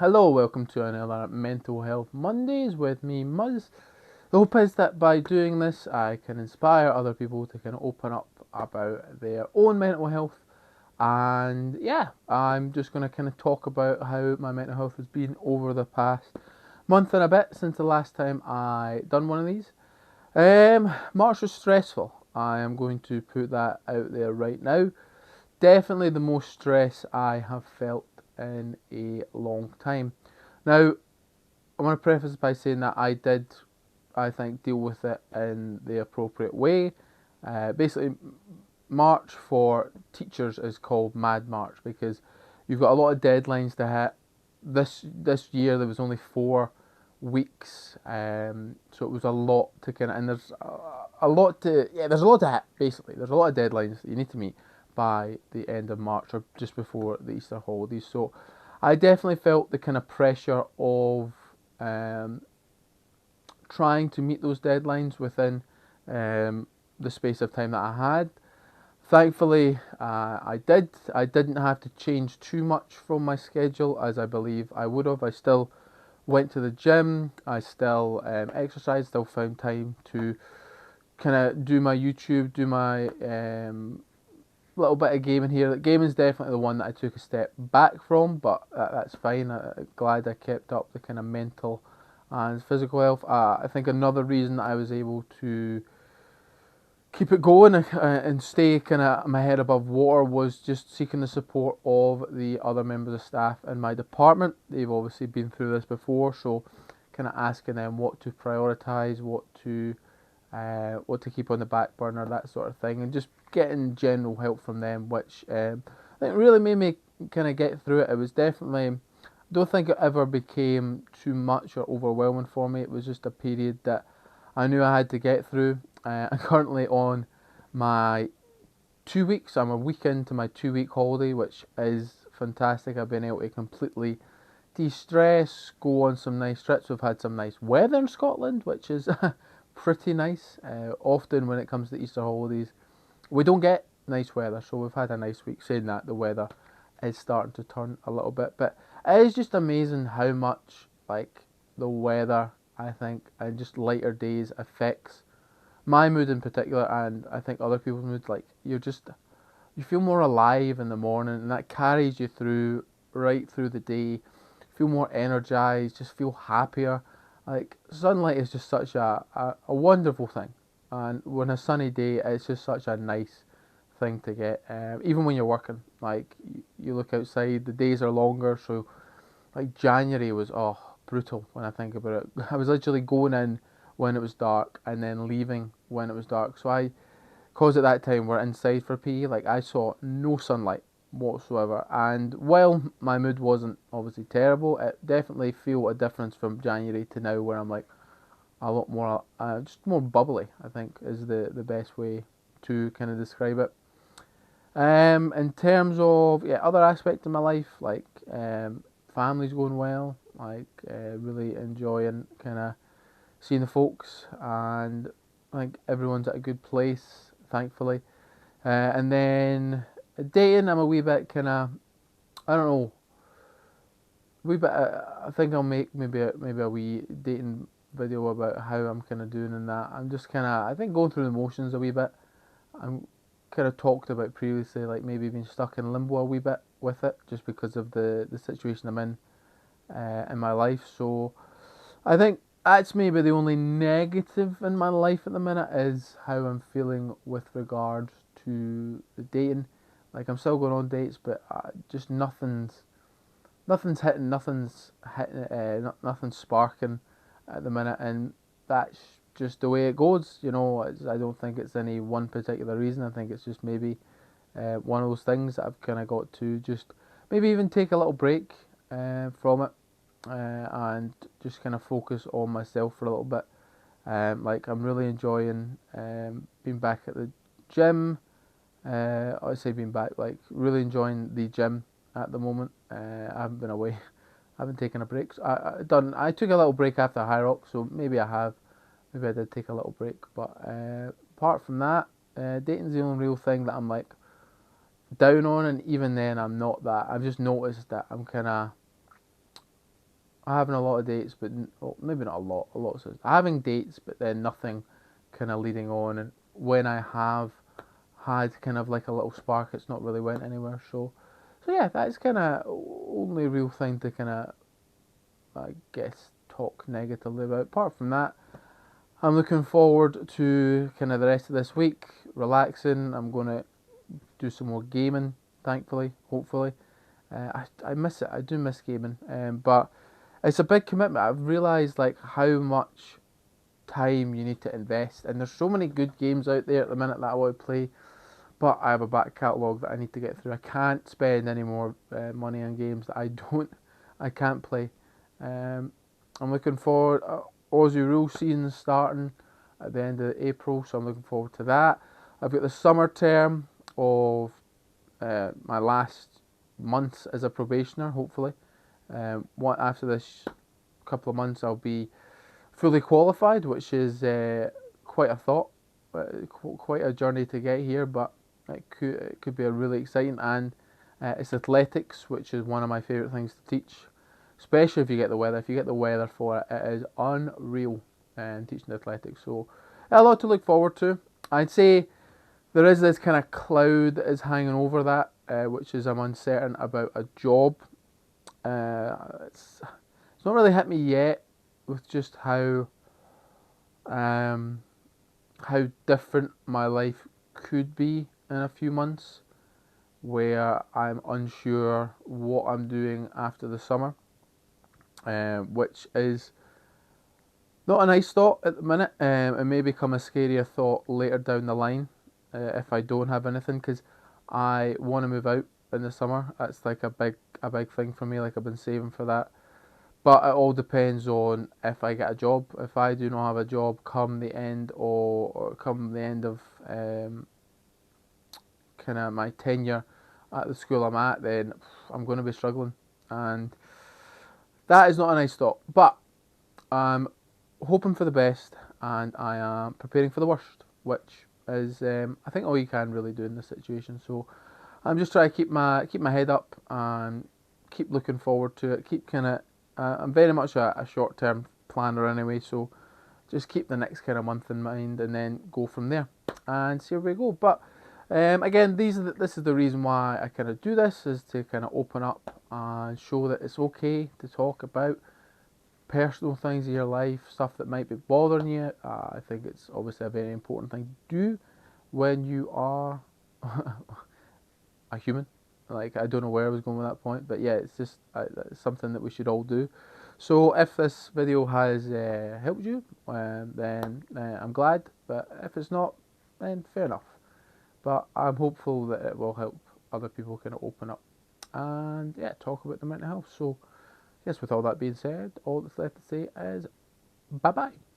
Hello, welcome to another Mental Health Mondays with me, Muzz. The hope is that by doing this, I can inspire other people to kind of open up about their own mental health. And yeah, I'm just going to kind of talk about how my mental health has been over the past month and a bit since the last time I done one of these. March was stressful. I am going to put that out there right now. Definitely the most stress I have felt in a long time. Now, I want to preface by saying that I think, deal with it in the appropriate way. Basically, March for teachers is called Mad March because you've got a lot of deadlines to hit. This year there was only 4 weeks, so it was a lot to kind of, and there's a lot to there's a lot to hit. Basically, there's a lot of deadlines that you need to meet by the end of March or just before the Easter holidays. So I definitely felt the kind of pressure of um, trying to meet those deadlines within the space of time that I had. Thankfully, I did. I didn't have to change too much from my schedule as I believe I would have. I still went to the gym. I still exercised. Still found time to kind of do my YouTube, do my little bit of gaming here. Gaming's definitely the one that I took a step back from, but that's fine. I'm glad I kept up the kind of mental and physical health. I think another reason that I was able to keep it going and stay kind of my head above water was just seeking the support of the other members of staff in my department. They've obviously been through this before, so kind of asking them what to prioritize, what to keep on the back burner, that sort of thing, and just getting general help from them, which I think really made me kind of get through it. It was definitely, I don't think it ever became too much or overwhelming for me. It was just a period that I knew I had to get through. I'm currently on my 2 weeks. I'm a week into my 2 week holiday, which is fantastic. I've been able to completely de-stress, go on some nice trips. We've had some nice weather in Scotland, which is pretty nice. Often when it comes to Easter holidays, we don't get nice weather, so we've had a nice week. Saying that, the weather is starting to turn a little bit, but it is just amazing how much like the weather, I think, and just lighter days affects my mood in particular, and I think other people's moods. Like you feel more alive in the morning, and that carries you through right through the day. Feel more energized, just feel happier. Like sunlight is just such a wonderful thing, and when a sunny day, it's just such a nice thing to get. Even when you're working, like you look outside, the days are longer. So like January was brutal when I think about it. I was literally going in when it was dark and then leaving when it was dark. So cause at that time we're inside for PE, like I saw no sunlight whatsoever. And while my mood wasn't obviously terrible, it definitely feel a difference from January to now, where I'm like a lot more, just more bubbly. I think is the best way to kind of describe it. In terms of other aspects of my life, like family's going well. Like really enjoying kind of seeing the folks, and I think everyone's at a good place, thankfully. And then dating, I'm a wee bit kind of, I don't know, a wee bit. I think I'll make maybe a wee dating video about how I'm kind of doing in that. I'm just kind of, I think, going through the motions a wee bit. I'm kind of talked about previously, like maybe being stuck in limbo a wee bit with it, just because of the situation I'm in my life. So I think that's maybe the only negative in my life at the minute is how I'm feeling with regards to the dating. Like I'm still going on dates, but just nothing's hitting, nothing's sparking at the minute, and that's just the way it goes. I don't think it's any one particular reason. I think it's just maybe one of those things that I've kind of got to just maybe even take a little break from it and just kind of focus on myself for a little bit. Like I'm really enjoying being back at the gym. I say being back, like really enjoying the gym at the moment. I haven't been away. I haven't taken a break. So I took a little break after High Rock, so maybe I have. Maybe I did take a little break, but apart from that, dating's the only real thing that I'm like down on, and even then I'm not that. I've just noticed that I'm kind of having a lot of dates, but well, maybe not a lot. A lot of having dates, but then nothing kind of leading on. And when I have had kind of like a little spark, it's not really went anywhere. So yeah, that's kind of only real thing to kind of, I guess, talk negatively about. Apart from that, I'm looking forward to kind of the rest of this week, relaxing. I'm going to do some more gaming, thankfully, hopefully. I miss it. I do miss gaming, but it's a big commitment. I've realised like how much time you need to invest, and there's so many good games out there at the minute that I want to play, but I have a back catalogue that I need to get through. I can't spend any more money on games that I can't play. Um, I'm looking forward. Aussie Rules season starting at the end of April, so I'm looking forward to that. I've got the summer term of my last months as a probationer, hopefully. After this couple of months, I'll be fully qualified, which is quite a thought, quite a journey to get here, but it could be a really exciting. And it's athletics, which is one of my favourite things to teach, especially if you get the weather. If you get the weather for it, it is unreal teaching athletics. So a lot to look forward to. I'd say there is this kind of cloud that is hanging over that, which is I'm uncertain about a job. It's not really hit me yet with just um, how different my life could be in a few months, where I'm unsure what I'm doing after the summer, which is not a nice thought at the minute. It may become a scarier thought later down the line if I don't have anything, because I want to move out in the summer. That's like a big thing for me. Like I've been saving for that. But it all depends on if I get a job. If I do not have a job come the end or come the end of kind of my tenure at the school I'm at, then I'm going to be struggling, and that is not a nice thought. But I'm hoping for the best, and I am preparing for the worst, which is I think all you can really do in this situation. So I'm just trying to keep my head up and keep looking forward to it. Keep kind of I'm very much a short term planner anyway, so just keep the next kind of month in mind and then go from there and see where we go. But again, this is the reason why I kind of do this, is to kind of open up and show that it's okay to talk about personal things in your life, stuff that might be bothering you. I think it's obviously a very important thing to do when you are a human. Like, I don't know where I was going with that point, but yeah, it's just it's something that we should all do. So if this video has helped you, then I'm glad. But if it's not, then fair enough. But I'm hopeful that it will help other people kind of open up and yeah, talk about their mental health. So, yes, with all that being said, all that's left to say is bye bye.